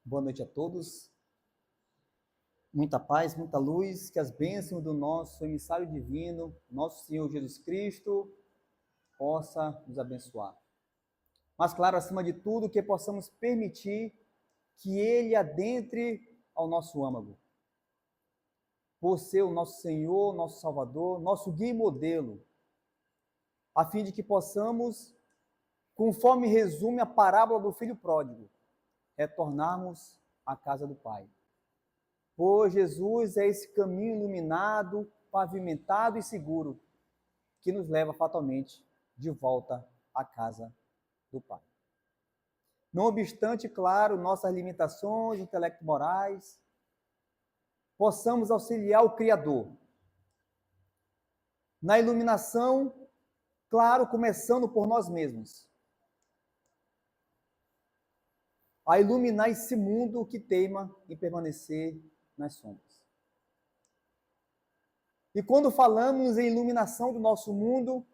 Boa noite a todos. Muita paz, muita luz, que as bênçãos do nosso emissário divino, nosso Senhor Jesus Cristo, possa nos abençoar. Mas, claro, acima de tudo, que possamos permitir que Ele adentre ao nosso âmago. Por ser o nosso Senhor, nosso Salvador, nosso guia e modelo, a fim de que possamos, conforme resume a parábola do filho pródigo, retornarmos à casa do Pai. Pois Jesus é esse caminho iluminado, pavimentado e seguro, que nos leva fatalmente de volta à casa do Pai. Não obstante, claro, nossas limitações intelecto-morais, possamos auxiliar o Criador na iluminação, claro, começando por nós mesmos, a iluminar esse mundo que teima em permanecer nas sombras. E quando falamos em iluminação do nosso mundo,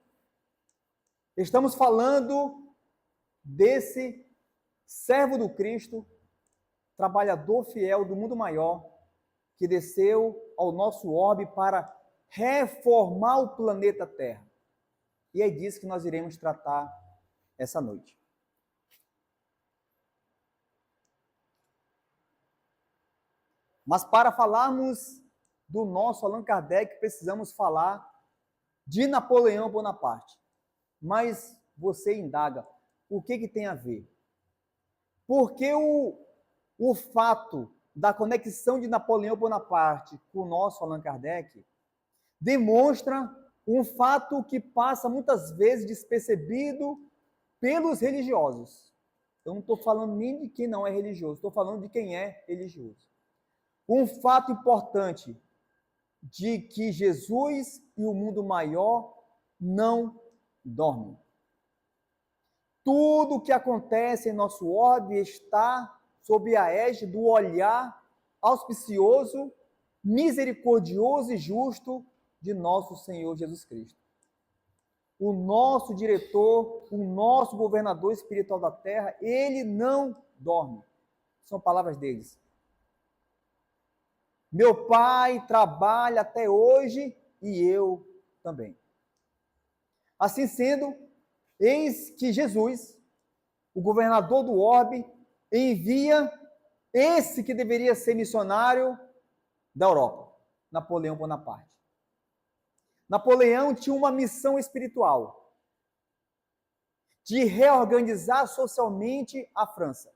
estamos falando desse servo do Cristo, trabalhador fiel do mundo maior, que desceu ao nosso orbe para reformar o planeta Terra. E é disso que nós iremos tratar essa noite. Mas para falarmos do nosso Allan Kardec, precisamos falar de Napoleão Bonaparte. Mas você indaga, o que tem a ver? Porque o fato da conexão de Napoleão Bonaparte com o nosso Allan Kardec demonstra um fato que passa muitas vezes despercebido pelos religiosos. Eu não estou falando nem de quem não é religioso, estou falando de quem é religioso. Um fato importante de que Jesus e o mundo maior não dormem. Tudo o que acontece em nosso orbe está sob a égide do olhar auspicioso, misericordioso e justo de nosso Senhor Jesus Cristo. O nosso diretor, o nosso governador espiritual da terra, ele não dorme. São palavras deles. Meu pai trabalha até hoje e eu também. Assim sendo, eis que Jesus, o governador do orbe, envia esse que deveria ser missionário da Europa, Napoleão Bonaparte. Napoleão tinha uma missão espiritual de reorganizar socialmente a França.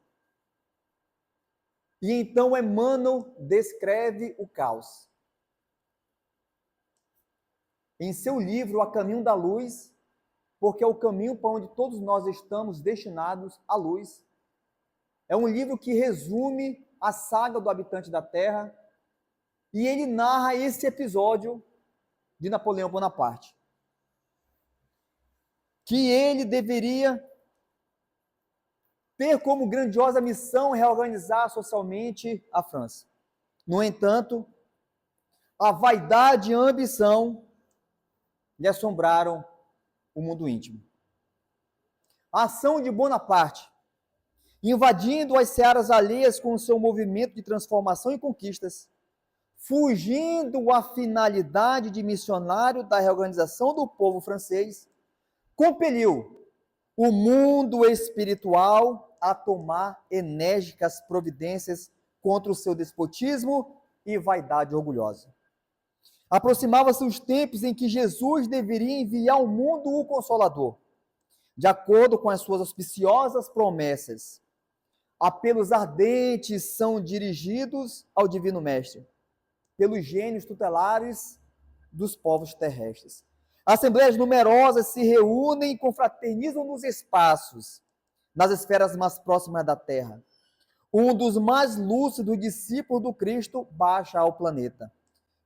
E então Emmanuel descreve o caos. Em seu livro A Caminho da Luz, porque é o caminho para onde todos nós estamos destinados à luz, é um livro que resume a saga do habitante da Terra, e ele narra esse episódio de Napoleão Bonaparte, que ele deveria ter como grandiosa missão reorganizar socialmente a França. No entanto, a vaidade e a ambição lhe assombraram o mundo íntimo. A ação de Bonaparte, invadindo as searas alheias com o seu movimento de transformação e conquistas, fugindo à finalidade de missionário da reorganização do povo francês, compeliu o mundo espiritual a tomar enérgicas providências contra o seu despotismo e vaidade orgulhosa. Aproximava-se os tempos em que Jesus deveria enviar ao mundo o Consolador, de acordo com as suas auspiciosas promessas. Apelos ardentes são dirigidos ao Divino Mestre, pelos gênios tutelares dos povos terrestres. Assembleias numerosas se reúnem e confraternizam nos espaços, nas esferas mais próximas da Terra. Um dos mais lúcidos discípulos do Cristo baixa ao planeta,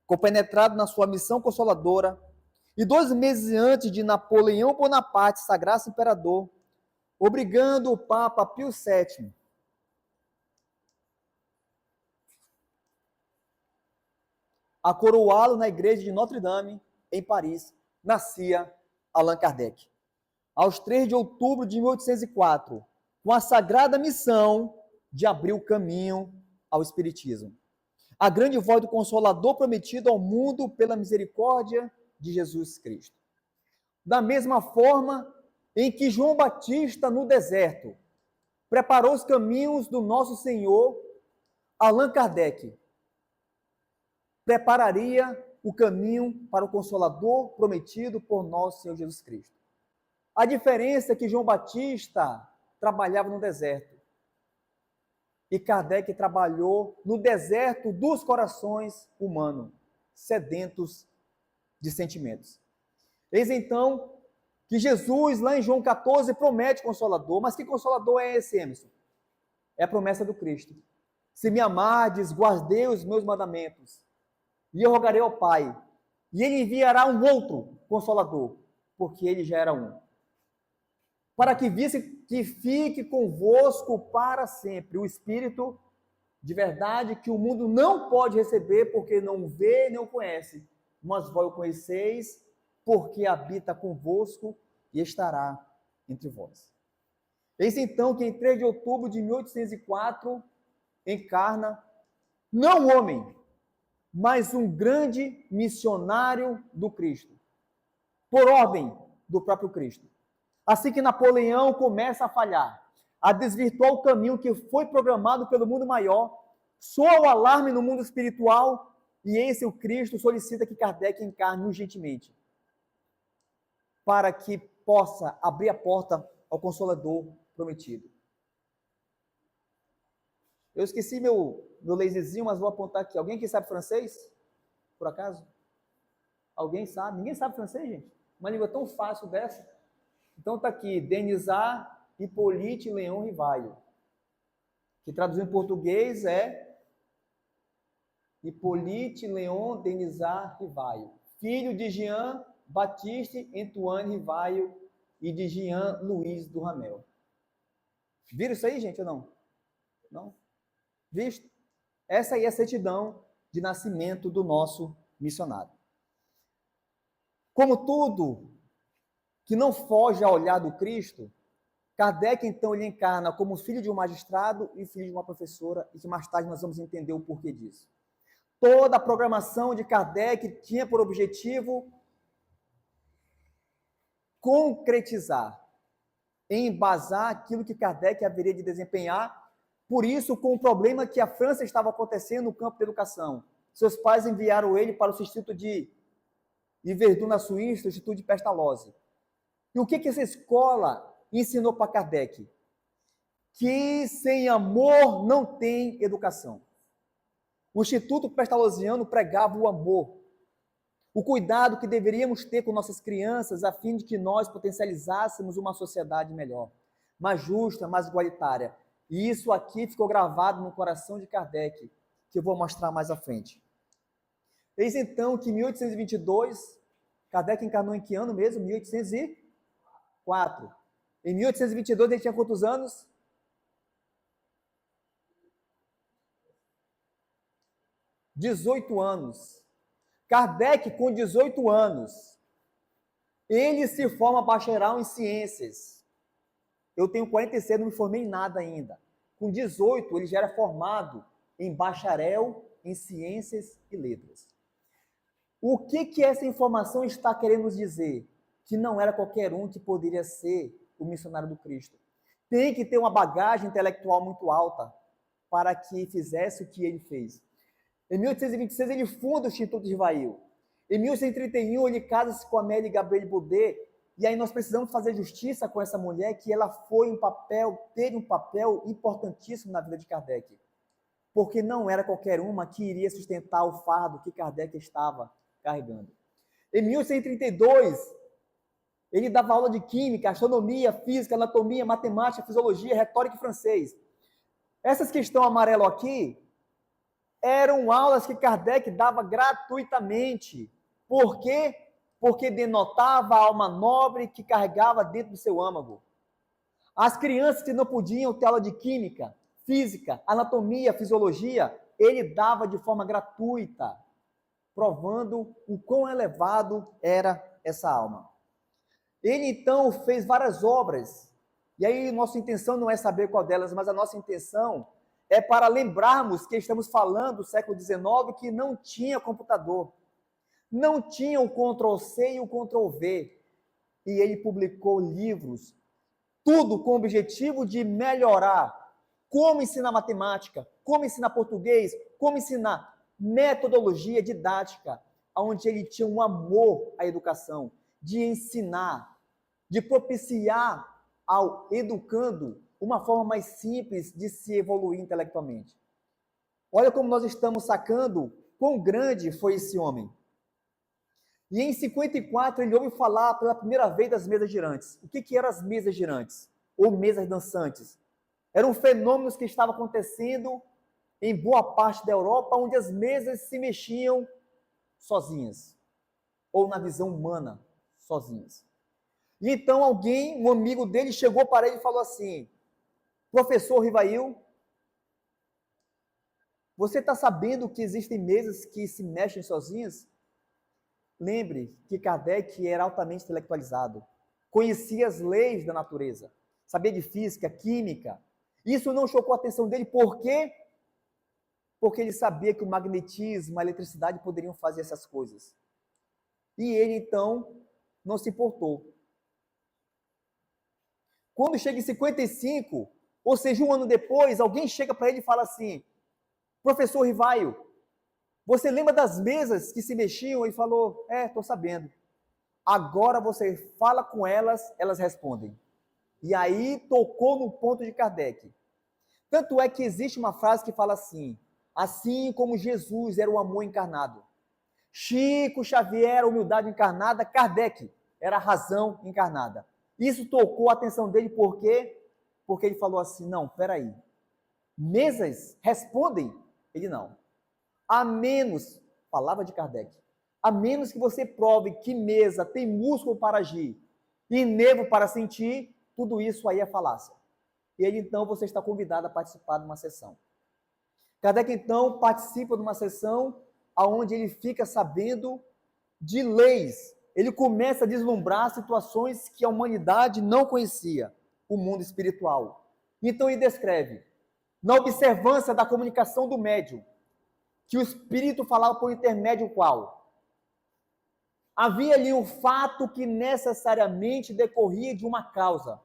compenetrado na sua missão consoladora, e 2 meses antes de Napoleão Bonaparte sagrar-se imperador, obrigando o Papa Pio VII a coroá-lo na igreja de Notre-Dame, em Paris, nascia Allan Kardec. Aos 3 de outubro de 1804, com a sagrada missão de abrir o caminho ao Espiritismo. A grande voz do Consolador prometido ao mundo pela misericórdia de Jesus Cristo. Da mesma forma em que João Batista, no deserto, preparou os caminhos do nosso Senhor, Allan Kardec prepararia o caminho para o Consolador prometido por nosso Senhor Jesus Cristo. A diferença é que João Batista trabalhava no deserto e Kardec trabalhou no deserto dos corações humanos, sedentos de sentimentos. Eis então que Jesus, lá em João 14, promete Consolador. Mas que Consolador é esse, Emerson? É a promessa do Cristo. Se me amardes, guardei os meus mandamentos, e eu rogarei ao Pai, e ele enviará um outro Consolador, porque ele já era um. Para que visse que fique convosco para sempre o Espírito de verdade que o mundo não pode receber, porque não vê nem o conhece, mas vós o conheceis, porque habita convosco e estará entre vós. Eis então que em 3 de outubro de 1804 encarna, não um homem, mas um grande missionário do Cristo, por ordem do próprio Cristo. Assim que Napoleão começa a falhar, a desvirtuar o caminho que foi programado pelo mundo maior, soa o alarme no mundo espiritual, e esse o Cristo solicita que Kardec encarne urgentemente, para que possa abrir a porta ao Consolador prometido. Eu esqueci meu laserzinho, mas vou apontar aqui. Alguém que sabe francês? Por acaso? Alguém sabe? Ninguém sabe francês, gente? Uma língua tão fácil dessa. Então está aqui, Denisard Hippolyte Léon Rivaio, que traduzido em português é Hippolyte Léon Denisard Rivaio, filho de Jean Baptiste Antoine Rivaio e de Jean Louis Duhamel. Viram isso aí, gente, ou não? Não? Visto? Essa aí é a certidão de nascimento do nosso missionário. Como tudo que não foge ao olhar do Cristo, Kardec, então, ele encarna como filho de um magistrado e filho de uma professora, e que mais tarde nós vamos entender o porquê disso. Toda a programação de Kardec tinha por objetivo concretizar, embasar aquilo que Kardec haveria de desempenhar. Por isso, com o problema que a França estava acontecendo no campo da educação, seus pais enviaram ele para o Instituto de Verdun, na Suíça, o Instituto de Pestalozzi. E o que essa escola ensinou para Kardec? Que sem amor não tem educação. O Instituto Pestalozziano pregava o amor, o cuidado que deveríamos ter com nossas crianças, a fim de que nós potencializássemos uma sociedade melhor, mais justa, mais igualitária. E isso aqui ficou gravado no coração de Kardec, que eu vou mostrar mais à frente. Eis então que em 1822, Kardec encarnou em que ano mesmo? 1804. Em 1822 ele tinha quantos anos? 18 anos. Kardec, com 18 anos, ele se forma bacharel em ciências. Eu tenho 46, não me formei em nada ainda. Com 18, ele já era formado em bacharel em ciências e letras. O que essa informação está querendo nos dizer? Que não era qualquer um que poderia ser o missionário do Cristo. Tem que ter uma bagagem intelectual muito alta para que fizesse o que ele fez. Em 1826, ele funda o Instituto de Rivail. Em 1831, ele casa-se com Amélie Gabrielle Baudet, e aí nós precisamos fazer justiça com essa mulher, que ela teve um papel importantíssimo na vida de Kardec, porque não era qualquer uma que iria sustentar o fardo que Kardec estava carregando. Em 1832, ele dava aula de química, astronomia, física, anatomia, matemática, fisiologia, retórica e francês. Essas que estão amarelo aqui eram aulas que Kardec dava gratuitamente. Por quê? Porque denotava a alma nobre que carregava dentro do seu âmago. As crianças que não podiam ter aula de química, física, anatomia, fisiologia, ele dava de forma gratuita, provando o quão elevado era essa alma. Ele, então, fez várias obras, e aí nossa intenção não é saber qual delas, mas a nossa intenção é para lembrarmos que estamos falando do século XIX, que não tinha computador, não tinha o Ctrl+C e o Ctrl+V, e ele publicou livros, tudo com o objetivo de melhorar como ensinar matemática, como ensinar português, como ensinar metodologia didática, onde ele tinha um amor à educação, de ensinar, de propiciar ao educando uma forma mais simples de se evoluir intelectualmente. Olha como nós estamos sacando quão grande foi esse homem. E em 54 ele ouve falar pela primeira vez das mesas girantes. O que eram as mesas girantes? Ou mesas dançantes? Eram fenômenos que estavam acontecendo em boa parte da Europa, onde as mesas se mexiam sozinhas, ou na visão humana, sozinhas. E então alguém, um amigo dele, chegou para ele e falou assim: professor Rivail, você está sabendo que existem mesas que se mexem sozinhas? Lembre que Kardec era altamente intelectualizado, conhecia as leis da natureza, sabia de física, química. Isso não chocou a atenção dele, por quê? Porque ele sabia que o magnetismo, a eletricidade poderiam fazer essas coisas. E ele, então, não se importou. Quando chega em 55, ou seja, um ano depois, alguém chega para ele e fala assim: professor Rivaio, você lembra das mesas que se mexiam? Ele falou: estou sabendo. Agora você fala com elas, elas respondem. E aí tocou no ponto de Kardec. Tanto é que existe uma frase que fala assim como Jesus era o amor encarnado, Chico Xavier era a humildade encarnada, Kardec era a razão encarnada. Isso tocou a atenção dele, por quê? Porque ele falou assim: não, peraí, mesas respondem? Ele não. A menos, palavra de Kardec, a menos que você prove que mesa tem músculo para agir e nervo para sentir, tudo isso aí é falácia. E ele, então, você está convidado a participar de uma sessão. Kardec, então, participa de uma sessão onde ele fica sabendo de leis. Ele começa a deslumbrar situações que a humanidade não conhecia, o mundo espiritual. Então ele descreve, na observância da comunicação do médium, que o espírito falava por intermédio qual? Havia ali um fato que necessariamente decorria de uma causa.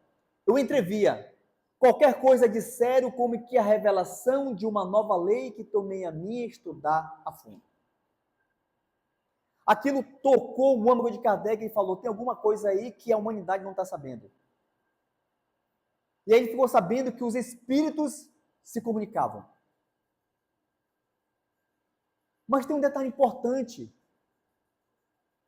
Eu entrevia qualquer coisa de sério, como que a revelação de uma nova lei que tomei a mim estudar a fundo. Aquilo tocou o âmago de Kardec e falou: tem alguma coisa aí que a humanidade não está sabendo. E aí ele ficou sabendo que os espíritos se comunicavam. Mas tem um detalhe importante.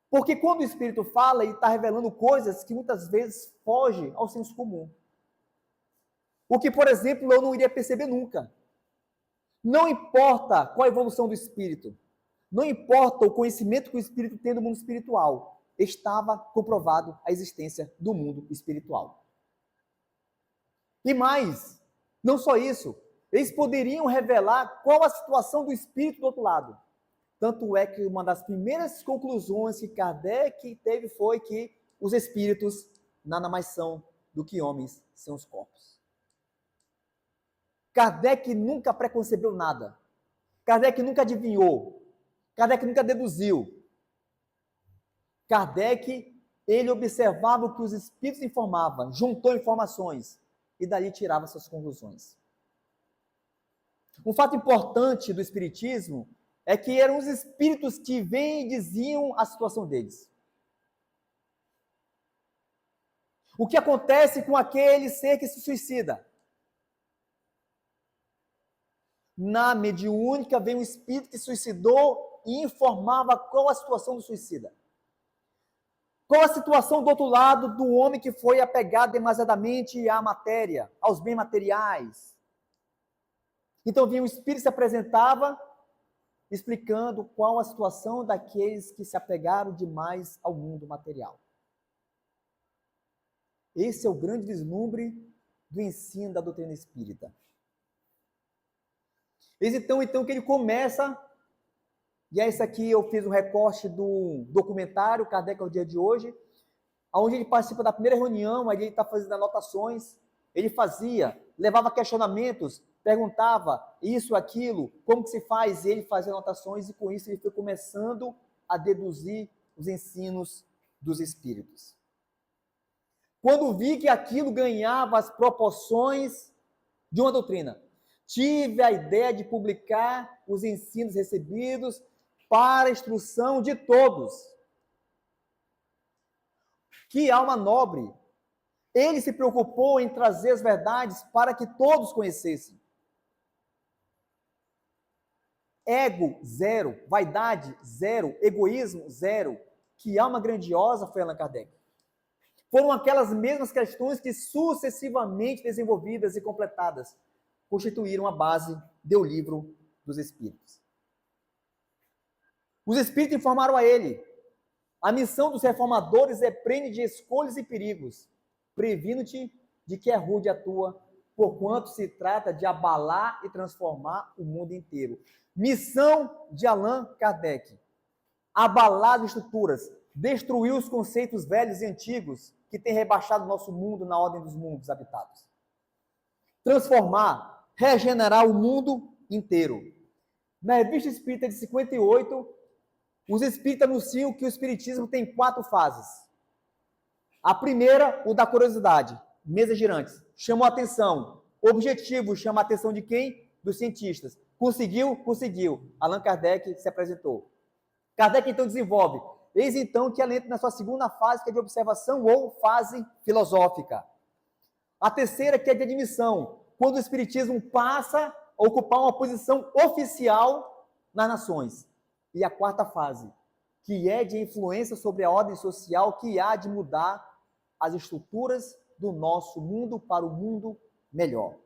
Porque quando o espírito fala, ele está revelando coisas que muitas vezes fogem ao senso comum. O que, por exemplo, eu não iria perceber nunca. Não importa qual a evolução do espírito, não importa o conhecimento que o espírito tem do mundo espiritual, estava comprovado a existência do mundo espiritual. E mais, não só isso, eles poderiam revelar qual a situação do espírito do outro lado. Tanto é que uma das primeiras conclusões que Kardec teve foi que os espíritos nada mais são do que homens sem os corpos. Kardec nunca preconcebeu nada. Kardec nunca adivinhou. Kardec nunca deduziu. Kardec, ele observava o que os espíritos informavam, juntou informações e dali tirava suas conclusões. Um fato importante do espiritismo é que eram os espíritos que vêm e diziam a situação deles. O que acontece com aquele ser que se suicida? Na mediúnica vem um espírito que se suicidou e informava qual a situação do suicida. Qual a situação do outro lado do homem que foi apegado demasiadamente à matéria, aos bens materiais. Então vinha um espírito que se apresentava explicando qual a situação daqueles que se apegaram demais ao mundo material. Esse é o grande vislumbre do ensino da doutrina espírita. Então que ele começa, e esse aqui eu fiz um recorte do documentário Kardec ao dia de hoje, onde ele participa da primeira reunião, aí ele está fazendo anotações, ele levava questionamentos, perguntava isso, aquilo, como que se faz, ele fazia anotações, e com isso ele foi começando a deduzir os ensinos dos Espíritos. Quando vi que aquilo ganhava as proporções de uma doutrina, tive a ideia de publicar os ensinos recebidos para a instrução de todos. Que alma nobre! Ele se preocupou em trazer as verdades para que todos conhecessem. Ego, zero. Vaidade, zero. Egoísmo, zero. Que alma grandiosa foi Allan Kardec. Foram aquelas mesmas questões que, sucessivamente desenvolvidas e completadas, constituíram a base do Livro dos Espíritos. Os Espíritos informaram a ele: a missão dos reformadores é prene de escolhas e perigos, previno-te de que é rude a tua, porquanto se trata de abalar e transformar o mundo inteiro. Missão de Allan Kardec: abalar as estruturas, destruir os conceitos velhos e antigos que têm rebaixado o nosso mundo na ordem dos mundos habitados. Transformar, regenerar o mundo inteiro. Na Revista Espírita de 58, os espíritas anunciam que o espiritismo tem 4 fases. A primeira, o da curiosidade, mesas girantes. Chamou a atenção. Objetivo, chama a atenção de quem? Dos cientistas. Conseguiu? Conseguiu. Allan Kardec se apresentou. Kardec então desenvolve. Eis então que ela entra na sua segunda fase, que é de observação ou fase filosófica. A terceira, que é de admissão, quando o espiritismo passa a ocupar uma posição oficial nas nações. E a quarta fase, que é de influência sobre a ordem social, que há de mudar as estruturas do nosso mundo para o mundo melhor.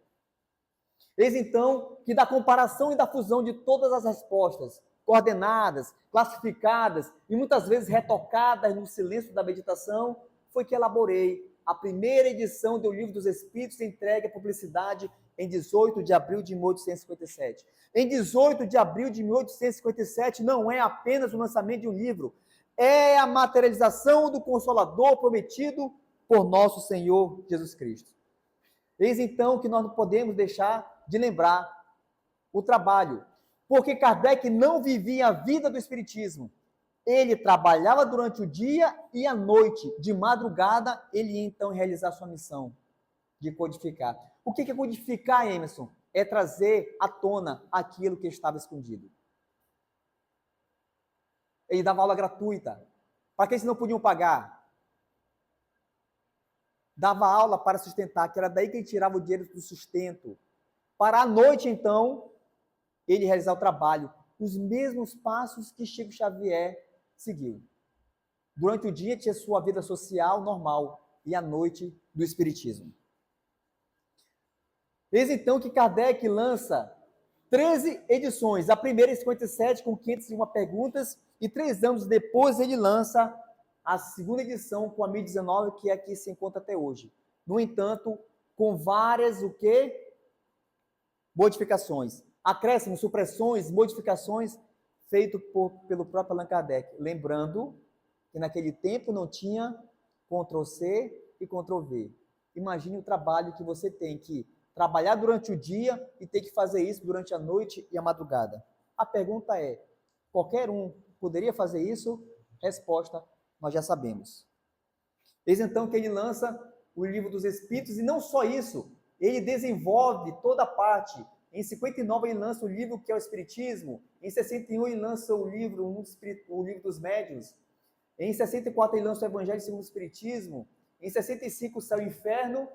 Eis então que da comparação e da fusão de todas as respostas, coordenadas, classificadas e muitas vezes retocadas no silêncio da meditação, foi que elaborei a primeira edição do Livro dos Espíritos, entregue à publicidade em 18 de abril de 1857. Em 18 de abril de 1857 não é apenas o lançamento de um livro, é a materialização do Consolador prometido por nosso Senhor Jesus Cristo. Eis então que nós não podemos deixar de lembrar o trabalho, porque Kardec não vivia a vida do Espiritismo. Ele trabalhava durante o dia e à noite, de madrugada, ele ia então realizar sua missão de codificar. O que é codificar, Emerson? É trazer à tona aquilo que estava escondido. Ele dava aula gratuita, para aqueles que não podiam pagar. Dava aula para sustentar, que era daí que ele tirava o dinheiro do sustento. Para à noite, então, ele realizar o trabalho, os mesmos passos que Chico Xavier seguiu. Durante o dia tinha sua vida social normal e à noite do espiritismo. Eis então que Kardec lança 13 edições, a primeira em 57 com 501 perguntas e 3 anos depois ele lança a segunda edição com a 1019, que é a que se encontra até hoje. No entanto, com várias o quê? Modificações, acréscimos, supressões, modificações feito pelo próprio Allan Kardec. Lembrando que naquele tempo não tinha Ctrl+C e Ctrl+V. Imagine o trabalho que você tem que trabalhar durante o dia e ter que fazer isso durante a noite e a madrugada. A pergunta é, qualquer um poderia fazer isso? Resposta, nós já sabemos. Eis então que ele lança o Livro dos Espíritos, e não só isso, ele desenvolve toda a parte. Em 59 ele lança o livro que é o Espiritismo, em 61 ele lança o livro dos Médiuns, em 64 ele lança o Evangelho segundo o Espiritismo, em 65 o Céu e o Inferno,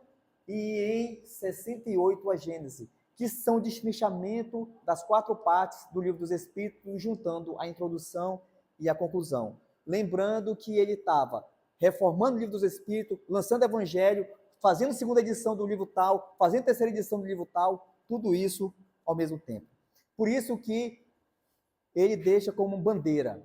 e em 68 a Gênese, que são o destrinchamentos das 4 partes do Livro dos Espíritos, juntando a introdução e a conclusão. Lembrando que ele estava reformando o Livro dos Espíritos, lançando o Evangelho, fazendo segunda edição do livro tal, fazendo terceira edição do livro tal, tudo isso ao mesmo tempo. Por isso que ele deixa como bandeira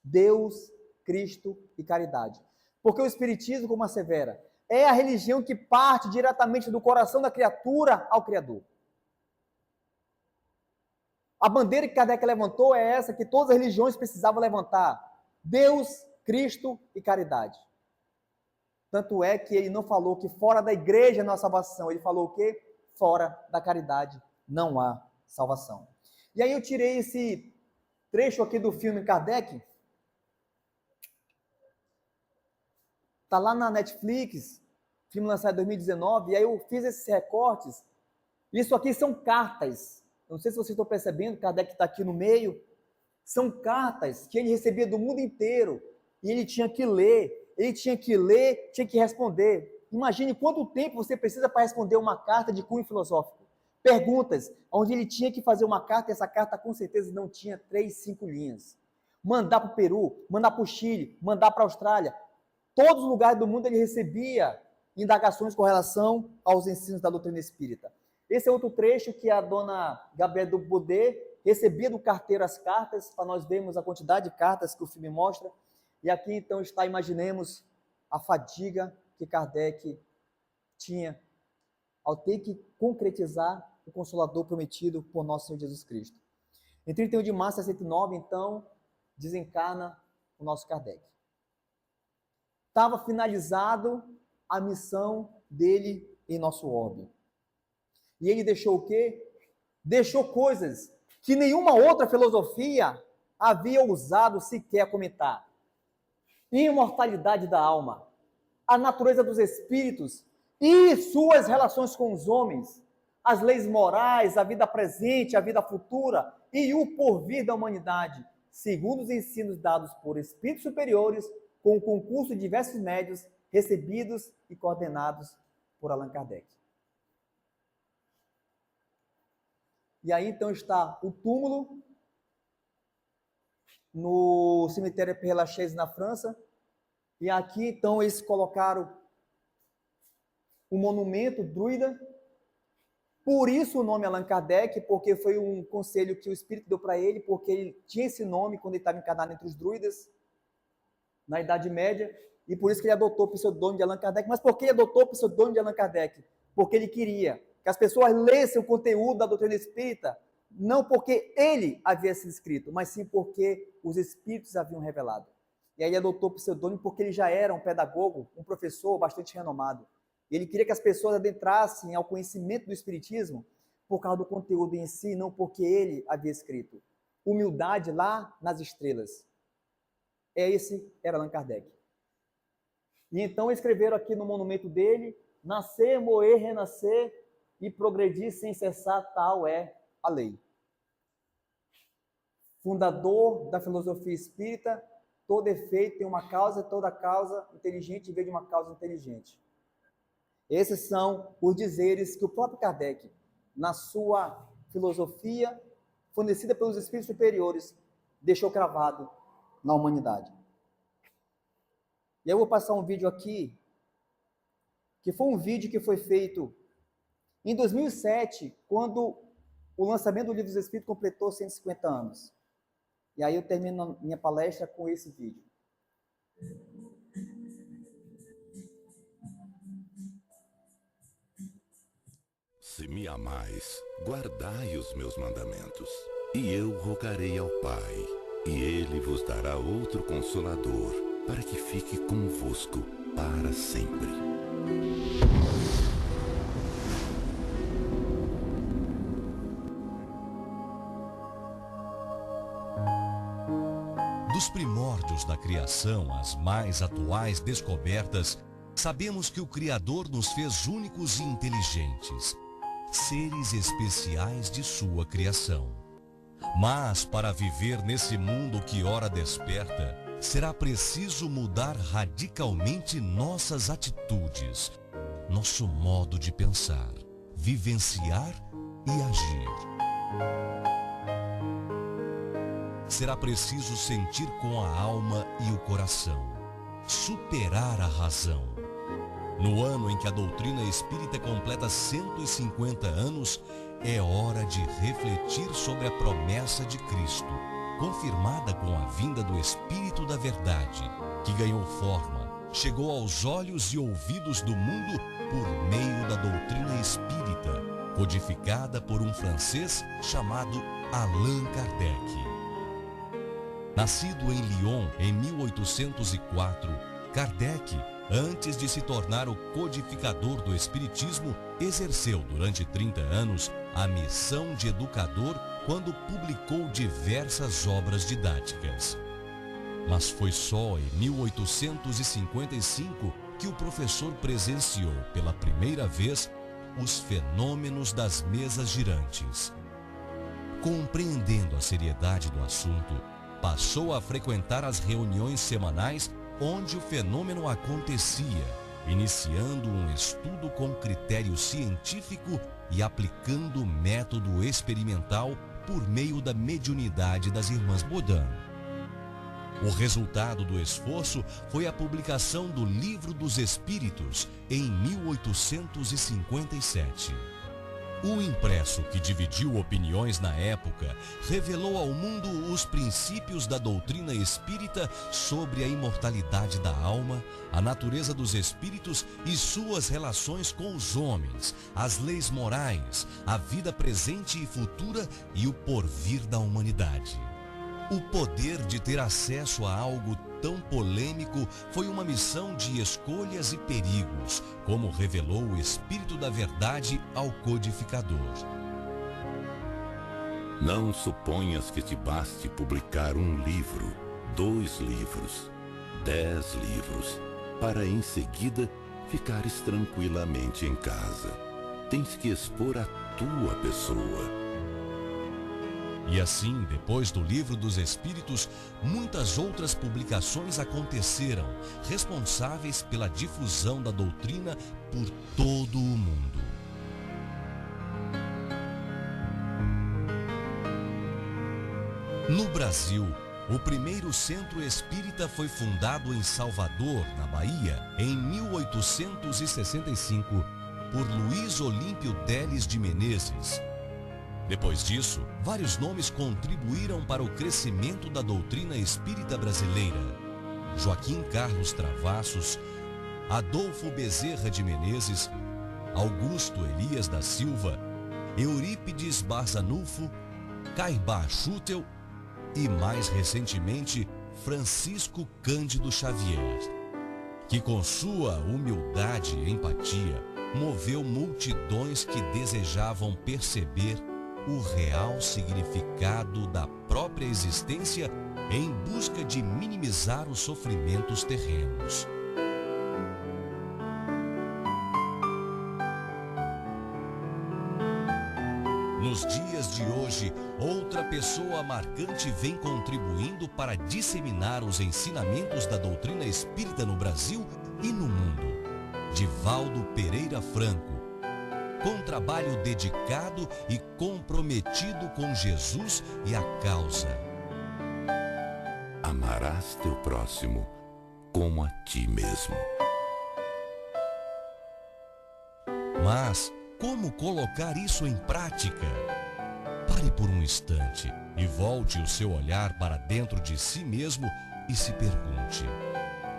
Deus, Cristo e caridade. Porque o Espiritismo, como assevera, é a religião que parte diretamente do coração da criatura ao Criador. A bandeira que Kardec levantou é essa que todas as religiões precisavam levantar: Deus, Cristo e caridade. Tanto é que ele não falou que fora da igreja não há salvação, ele falou o quê? Fora da caridade não há salvação. E aí eu tirei esse trecho aqui do filme Kardec, está lá na Netflix, filme lançado em 2019, e aí eu fiz esses recortes. Isso aqui são cartas, não sei se vocês estão percebendo, Kardec está aqui no meio, são cartas que ele recebia do mundo inteiro, e ele tinha que ler, tinha que responder. Imagine quanto tempo você precisa para responder uma carta de cunho filosófico. Perguntas, onde ele tinha que fazer uma carta, e essa carta com certeza não tinha 3, 5 linhas. Mandar para o Peru, mandar para o Chile, mandar para a Austrália. Todos os lugares do mundo ele recebia indagações com relação aos ensinos da doutrina espírita. Esse é outro trecho que a dona Gabriela do Baudet recebia do carteiro as cartas, para nós vermos a quantidade de cartas que o filme mostra. E aqui então está, imaginemos, a fadiga que Kardec tinha ao ter que concretizar o Consolador prometido por nosso Senhor Jesus Cristo. Em 31 de março de 69, então, desencarna o nosso Kardec. Estava finalizado a missão dele em nosso orbe. E ele deixou o quê? Deixou coisas que nenhuma outra filosofia havia ousado sequer comentar. Imortalidade da alma, a natureza dos espíritos e suas relações com os homens, as leis morais, a vida presente, a vida futura e o porvir da humanidade, segundo os ensinos dados por espíritos superiores, com o concurso de diversos médios recebidos e coordenados por Allan Kardec. E aí então está o túmulo no cemitério Père Lachaise, na França, e aqui então eles colocaram o monumento druida, por isso o nome Allan Kardec, porque foi um conselho que o Espírito deu para ele, porque ele tinha esse nome quando ele estava encarnado entre os druidas, na Idade Média, e por isso que ele adotou o pseudônimo de Allan Kardec. Mas por que ele adotou o pseudônimo de Allan Kardec? Porque ele queria que as pessoas lessem o conteúdo da doutrina espírita, não porque ele havia sido escrito, mas sim porque os espíritos haviam revelado. E aí ele adotou o pseudônimo porque ele já era um pedagogo, um professor bastante renomado. Ele queria que as pessoas adentrassem ao conhecimento do espiritismo por causa do conteúdo em si, não porque ele havia escrito. Humildade lá nas estrelas. Esse era Allan Kardec. E então escreveram aqui no monumento dele: nascer, morrer, renascer e progredir sem cessar, tal é a lei. Fundador da filosofia espírita, todo efeito tem uma causa, toda causa inteligente vem de uma causa inteligente. Esses são os dizeres que o próprio Kardec, na sua filosofia, fornecida pelos espíritos superiores, deixou cravado na humanidade. E eu vou passar um vídeo aqui, que foi um vídeo que foi feito em 2007, quando o lançamento do Livro dos Espíritos completou 150 anos. E aí eu termino minha palestra com esse vídeo. Se me amais, guardai os meus mandamentos. E eu rogarei ao Pai, e Ele vos dará outro Consolador, para que fique convosco para sempre. Dos primórdios da criação às mais atuais descobertas, sabemos que o Criador nos fez únicos e inteligentes, seres especiais de sua criação. Mas para viver nesse mundo que ora desperta, será preciso mudar radicalmente nossas atitudes, nosso modo de pensar, vivenciar e agir. Será preciso sentir com a alma e o coração, superar a razão. No ano em que a doutrina espírita completa 150 anos, é hora de refletir sobre a promessa de Cristo, confirmada com a vinda do Espírito da Verdade, que ganhou forma, chegou aos olhos e ouvidos do mundo por meio da doutrina espírita, codificada por um francês chamado Allan Kardec. Nascido em Lyon em 1804, Kardec, antes de se tornar o codificador do Espiritismo, exerceu durante 30 anos a missão de educador quando publicou diversas obras didáticas. Mas foi só em 1855 que o professor presenciou pela primeira vez os fenômenos das mesas girantes. Compreendendo a seriedade do assunto, passou a frequentar as reuniões semanais onde o fenômeno acontecia, iniciando um estudo com critério científico e aplicando o método experimental por meio da mediunidade das irmãs Baudin. O resultado do esforço foi a publicação do Livro dos Espíritos em 1857. O impresso, que dividiu opiniões na época, revelou ao mundo os princípios da doutrina espírita sobre a imortalidade da alma, a natureza dos espíritos e suas relações com os homens, as leis morais, a vida presente e futura e o porvir da humanidade. O poder de ter acesso a algo tão polêmico foi uma missão de escolhas e perigos, como revelou o Espírito da Verdade ao codificador. Não suponhas que te baste publicar 1 livro, 2 livros, 10 livros, para em seguida ficares tranquilamente em casa. Tens que expor a tua pessoa. E assim, depois do Livro dos Espíritos, muitas outras publicações aconteceram, responsáveis pela difusão da doutrina por todo o mundo. No Brasil, o primeiro centro espírita foi fundado em Salvador, na Bahia, em 1865, por Luiz Olímpio Teles de Menezes. Depois disso, vários nomes contribuíram para o crescimento da doutrina espírita brasileira. Joaquim Carlos Travassos, Adolfo Bezerra de Menezes, Augusto Elias da Silva, Eurípides Barzanufo, Caibá Schutel e, mais recentemente, Francisco Cândido Xavier, que com sua humildade e empatia moveu multidões que desejavam perceber o real significado da própria existência em busca de minimizar os sofrimentos terrenos. Nos dias de hoje, outra pessoa marcante vem contribuindo para disseminar os ensinamentos da doutrina espírita no Brasil e no mundo. Divaldo Pereira Franco, com trabalho dedicado e comprometido com Jesus e a causa. Amarás teu próximo como a ti mesmo. Mas como colocar isso em prática? Pare por um instante e volte o seu olhar para dentro de si mesmo e se pergunte: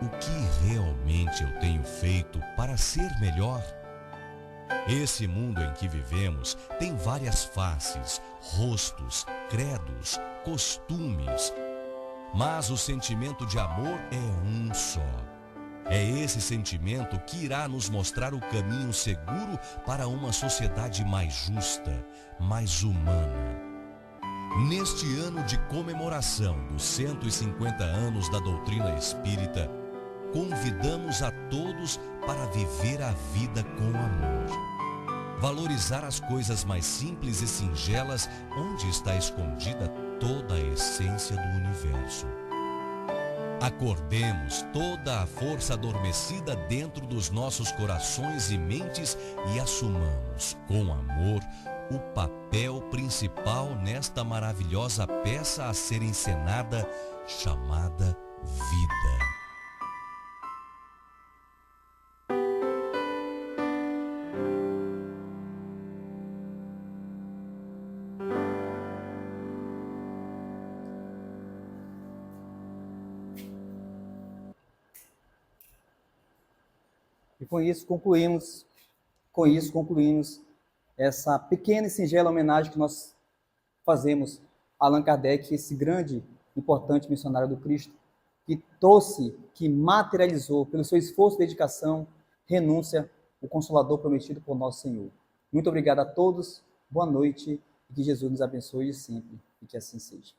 o que realmente eu tenho feito para ser melhor? Esse mundo em que vivemos tem várias faces, rostos, credos, costumes. Mas o sentimento de amor é um só. É esse sentimento que irá nos mostrar o caminho seguro para uma sociedade mais justa, mais humana. Neste ano de comemoração dos 150 anos da doutrina espírita, convidamos a todos para viver a vida com amor. Valorizar as coisas mais simples e singelas, onde está escondida toda a essência do universo. Acordemos toda a força adormecida dentro dos nossos corações e mentes e assumamos, com amor, o papel principal nesta maravilhosa peça a ser encenada, chamada vida. E com isso concluímos essa pequena e singela homenagem que nós fazemos a Allan Kardec, esse grande, importante missionário do Cristo, que trouxe, que materializou, pelo seu esforço, dedicação, renúncia, o Consolador prometido por nosso Senhor. Muito obrigado a todos Boa noite e que Jesus nos abençoe sempre e que assim seja.